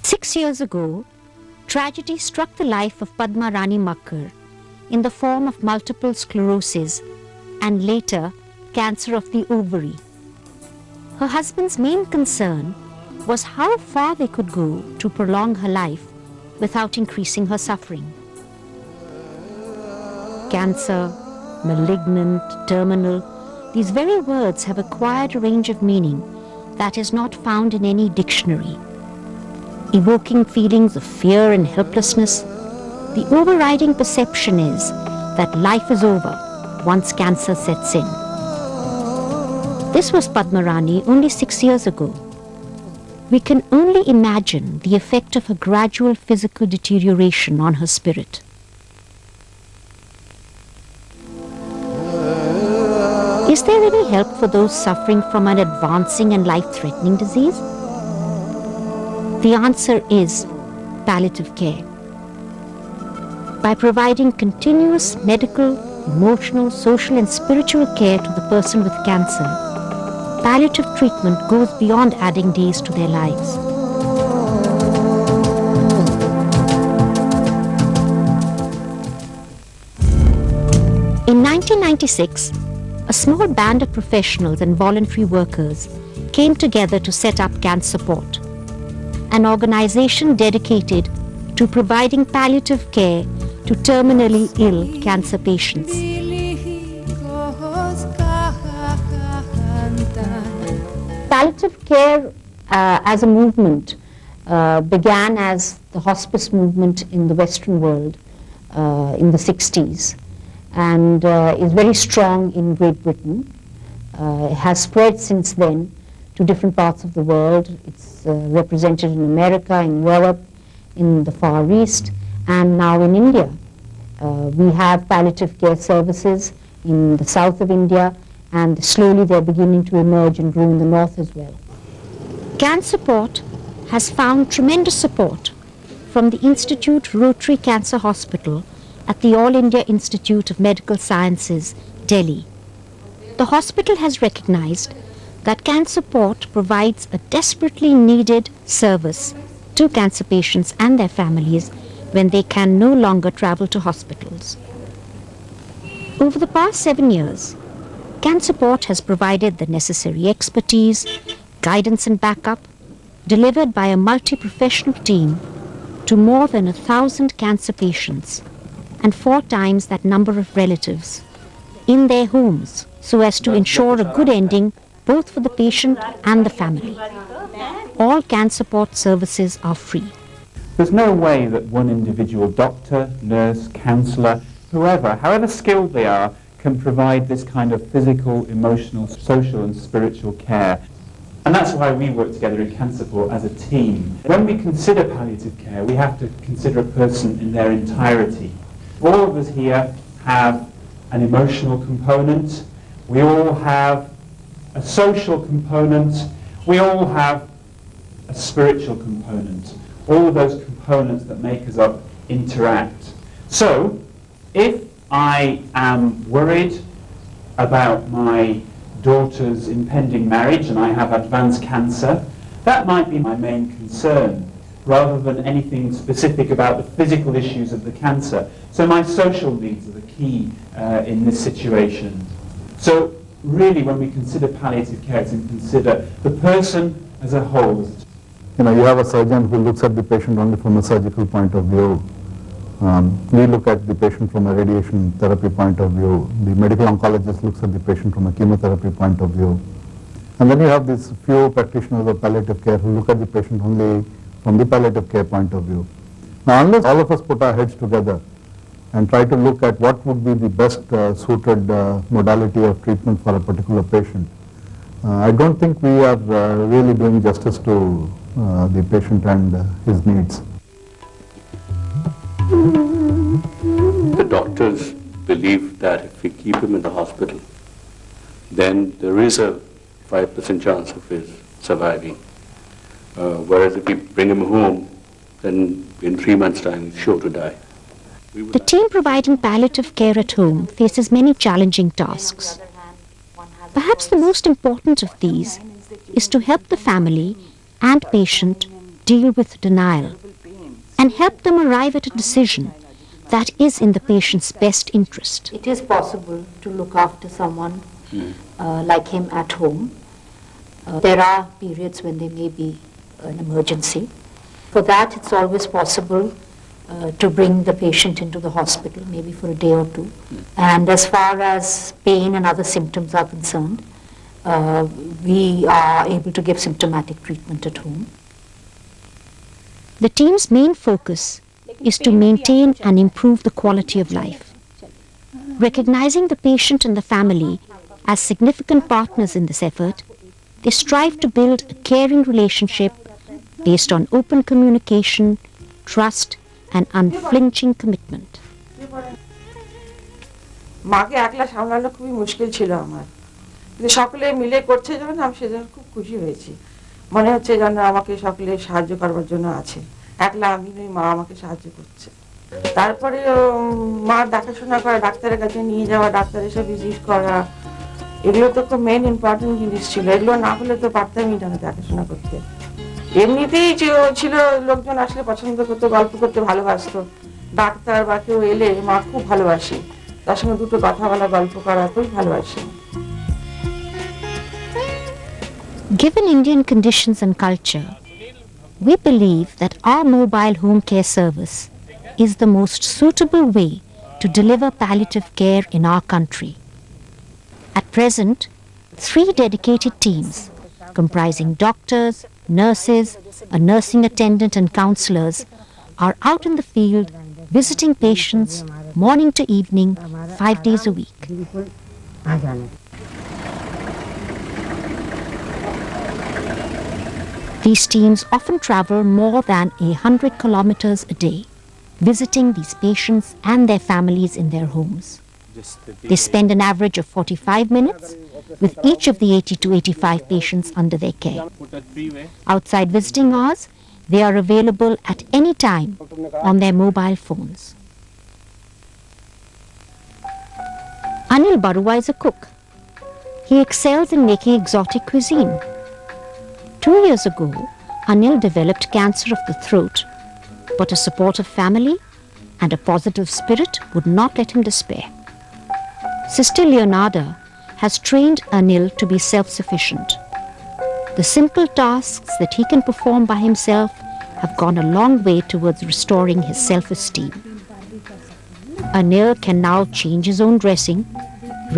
6 years ago, tragedy struck the life of Padma Rani Makkar in the form of multiple sclerosis and later cancer of the ovary. Her husband's main concern was how far they could go to prolong her life without increasing her suffering. Cancer, malignant, terminal, these very words have acquired a range of meaning that is not found in any dictionary. Evoking feelings of fear and helplessness, the overriding perception is that life is over once cancer sets in. This was Padma Rani only 6 years ago. We can only imagine the effect of a gradual physical deterioration on her spirit. Is there any help for those suffering from an advancing and life-threatening disease? The answer is palliative care. By providing continuous medical, emotional, social and spiritual care to the person with cancer, palliative treatment goes beyond adding days to their lives. In 1996, a small band of professionals and voluntary workers came together to set up CanSupport, an organization dedicated to providing palliative care to terminally ill cancer patients. Palliative care as a movement began as the hospice movement in the Western world in the 60s and is very strong in Great Britain. It has spread since then to different parts of the world. It's represented in America, in Europe, in the Far East, and now in India. We have palliative care services in the south of India, and slowly they're beginning to emerge and grow in the north as well. CanSupport has found tremendous support from the Institute Rotary Cancer Hospital at the All India Institute of Medical Sciences, Delhi. The hospital has recognized that CanSupport provides a desperately needed service to cancer patients and their families when they can no longer travel to hospitals. Over the past 7 years, CanSupport has provided the necessary expertise, guidance and backup, delivered by a multi-professional team to more than 1,000 cancer patients and 4 times that number of relatives in their homes, so as to ensure a good ending both for the patient and the family. All CanSupport services are free. There's no way that one individual doctor, nurse, counsellor, whoever, however skilled they are, can provide this kind of physical, emotional, social and spiritual care. And that's why we work together in CanSupport as a team. When we consider palliative care, we have to consider a person in their entirety. All of us here have an emotional component, we all have a social component, we all have a spiritual component. All of those components that make us up interact. So, if I am worried about my daughter's impending marriage and I have advanced cancer, that might be my main concern, rather than anything specific about the physical issues of the cancer. So my social needs are the key in this situation. So really when we consider palliative care, it's to consider the person as a whole. You know, you have a surgeon who looks at the patient only from a surgical point of view. We look at the patient from a radiation therapy point of view. The medical oncologist looks at the patient from a chemotherapy point of view. And then you have these few practitioners of palliative care who look at the patient only from the palliative care point of view. Now, unless all of us put our heads together and try to look at what would be the best suited modality of treatment for a particular patient, I don't think we are really doing justice to the patient and his needs. The doctors believe that if we keep him in the hospital, then there is a 5% chance of his surviving. Whereas if we bring him home, then in 3 months' time he's sure to die. The team providing palliative care at home faces many challenging tasks. Perhaps the most important of these is to help the family and patient deal with denial and help them arrive at a decision that is in the patient's best interest. It is possible to look after someone like him at home. There are periods when there may be an emergency. For that, it's always possible to bring the patient into the hospital, maybe for a day or two. And as far as pain and other symptoms are concerned, we are able to give symptomatic treatment at home. The team's main focus is to maintain and improve the quality of life. Recognizing the patient and the family as significant partners in this effort, they strive to build a caring relationship based on open communication, trust, and unflinching commitment. মাকে একলা সামলানো খুবই মুশকিল ছিল আমার, কিন্তু সকলে মিলে করছে যখন আমি সেজন্য খুব খুশি হয়েছি। মনে হচ্ছে যেন আমাকে সকলে সাহায্য করবার জন্য আছে, একলা আমি নই, মা আমাকে সাহায্য করছে। তারপরে মা দেখাশোনা করা, ডাক্তারের কাছে নিয়ে যাওয়া, ডাক্তার এসে ভিজিট করা, এগুলো তো খুব মেইন ইম্পর্টেন্ট জিনিস ছিল। এগুলো না হলে তো পারতামই না দেখাশোনা করতে। এমনিতেই ছিল, লোকজন আসলে পছন্দ করতো, গল্প করতে ভালোবাসতো। ডাক্তার বা কেউ এলে মা খুব ভালোবাসে, তার সঙ্গে দুটো কথা বলা, গল্প করা খুবই ভালোবাসে। Given Indian conditions and culture, we believe that our mobile home care service is the most suitable way to deliver palliative care in our country. At present, 3 dedicated teams comprising doctors, nurses, a nursing attendant and counselors are out in the field visiting patients morning to evening, 5 days a week. These teams often travel more than 100 kilometers a day, visiting these patients and their families in their homes. They spend an average of 45 minutes with each of the 80 to 85 patients under their care. Outside visiting hours, they are available at any time on their mobile phones. Anil Barua is a cook. He excels in making exotic cuisine. 2 years ago, Anil developed cancer of the throat, but a supportive family and a positive spirit would not let him despair. Sister Leonarda has trained Anil to be self-sufficient. The simple tasks that he can perform by himself have gone a long way towards restoring his self-esteem. Anil can now change his own dressing,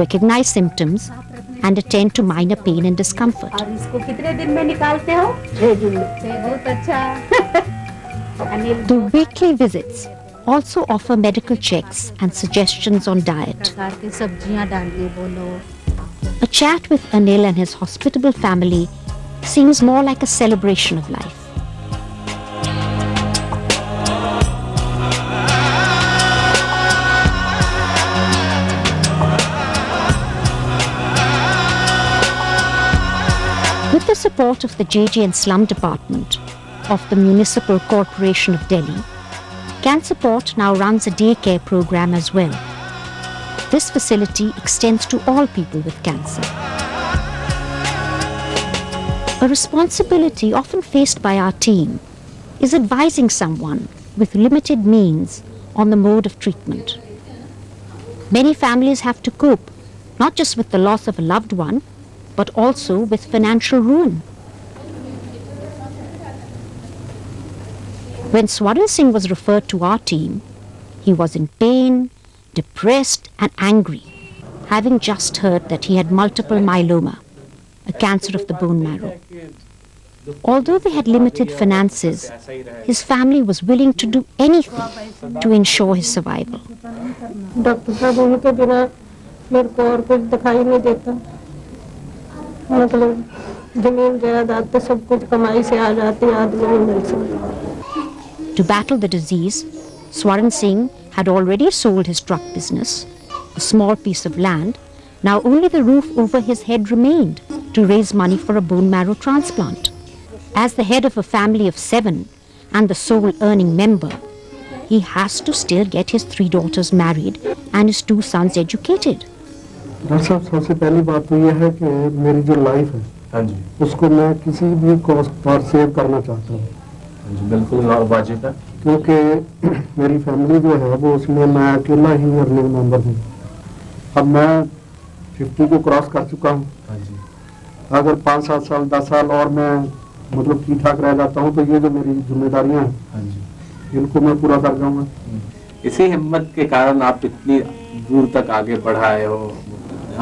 recognize symptoms, and attend to minor pain and discomfort. The weekly visits also offer medical checks and suggestions on diet. A chat with Anil and his hospitable family seems more like a celebration of life. With the support of the JJ and Slum Department of the Municipal Corporation of Delhi, CanSupport now runs a daycare program as well. This facility extends to all people with cancer. A responsibility often faced by our team is advising someone with limited means on the mode of treatment. Many families have to cope not just with the loss of a loved one, but also with financial ruin. When Swaran Singh was referred to our team, he was in pain, depressed and angry, having just heard that he had multiple myeloma, a cancer of the bone marrow. Although they had limited finances, his family was willing to do anything to ensure his survival. Doctor साहब उनके बिना मेरे को और कुछ दिखाई नहीं देता, मतलब जमीन जायदाद तो सब कुछ कमाई से आ जाती, आदमी नहीं मिल सकता। To battle the disease, Swaran Singh had already sold his truck business, a small piece of land. Now only the roof over his head remained to raise money for a bone marrow transplant. As the head of a family of 7 and the sole earning member, he has to still get his 3 daughters married and his 2 sons educated. Doctor साहब, सबसे पहली बात तो यह है कि मेरी जो लाइफ है, हाँ जी, उसको मैं किसी भी कॉस्ट पर सेव करना चाहता हूँ। बिल्कुल वाजिब है, क्योंकि मेरी फैमिली जो है वो उसमें मैं अकेला ही अर्निंग मेंबर हूँ। अब मैं 50 को क्रॉस कर चुका हूँ। हाँ जी, अगर 5-7 साल 10 साल और मैं मतलब ठीक ठाक रह जाता हूँ तो ये जो मेरी जिम्मेदारियाँ हैं हाँ जी। इनको मैं पूरा कर जाऊँगा। इसी हिम्मत के कारण आप इतनी दूर तक आगे बढ़ाए हो।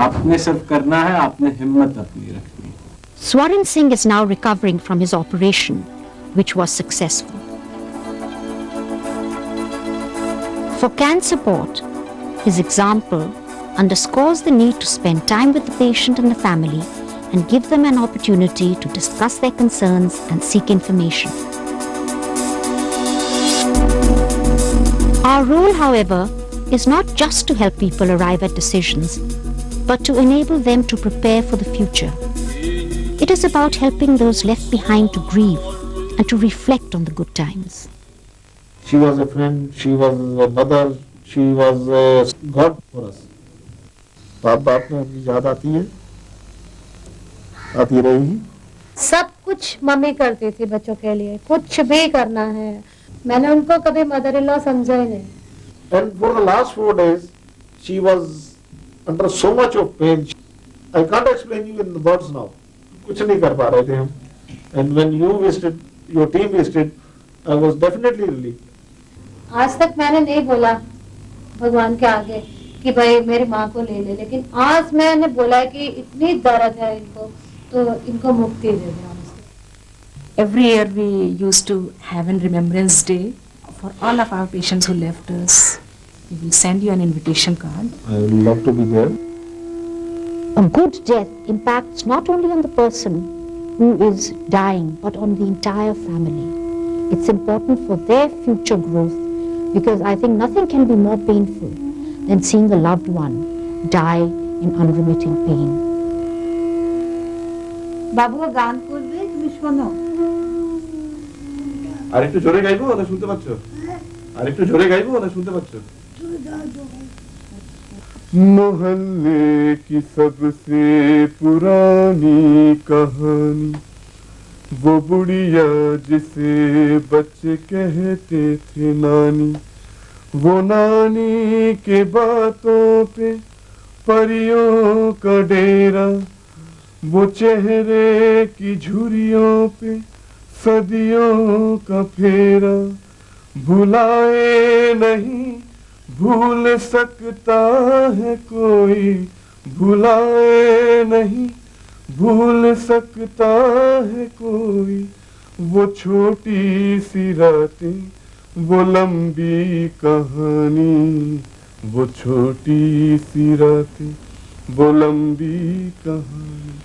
आपने सिर्फ करना है, आपने हिम्मत अपनी रखनी। Swaran Singh is now recovering from his operation, which was successful. For CanSupport, his example underscores the need to spend time with the patient and the family and give them an opportunity to discuss their concerns and seek information. Our role, however, is not just to help people arrive at decisions, but to enable them to prepare for the future. It is about helping those left behind to grieve and to reflect on the good times. She was a friend, she was a mother, she was a God for us. बाप बाप में अपनी याद आती है, आती रहेगी। सब कुछ मम्मी करती थी बच्चों के लिए, कुछ भी करना है। मैंने उनको कभी मदर इन लॉ समझा ही नहीं। And for the last 4 days, she was under so much of pain. I can't explain you in the words now. कुछ नहीं कर पा रहे थे हम। And when you visited, your team visited, I was definitely relieved. आज तक मैंने नहीं बोला भगवान के आगे कि भाई मेरी माँ को ले ले, लेकिन आज मैंने बोला कि इतनी दर्द है इनको, तो इनको मुक्ति दे दे। Every year we used to have a Remembrance Day for all of our patients who left us. We will send you an invitation card. I would love to be there. A good death impacts not only on the person who is dying, but on the entire family. It's important for their future growth, because I think nothing can be more painful than seeing a loved one die in unremitting pain. বাবু গান করবে, তুমি শোনো। আরেকটু জোরে গাইবো না শুনতে পাচ্ছ? আরেকটু জোরে গাইবো না শুনতে পাচ্ছ? मोहल्ले की सबसे पुरानी कहानी, वो बुढ़िया जिसे बच्चे कहते थे नानी, वो नानी के बातों पे परियों का डेरा, वो चेहरे की झुर्रियों पे सदियों का फेरा, भुलाए नहीं भूल सकता है कोई, भुलाए नहीं भूल सकता है कोई, वो छोटी सी रातें वो लंबी कहानी, वो छोटी सी रातें वो लंबी कहानी।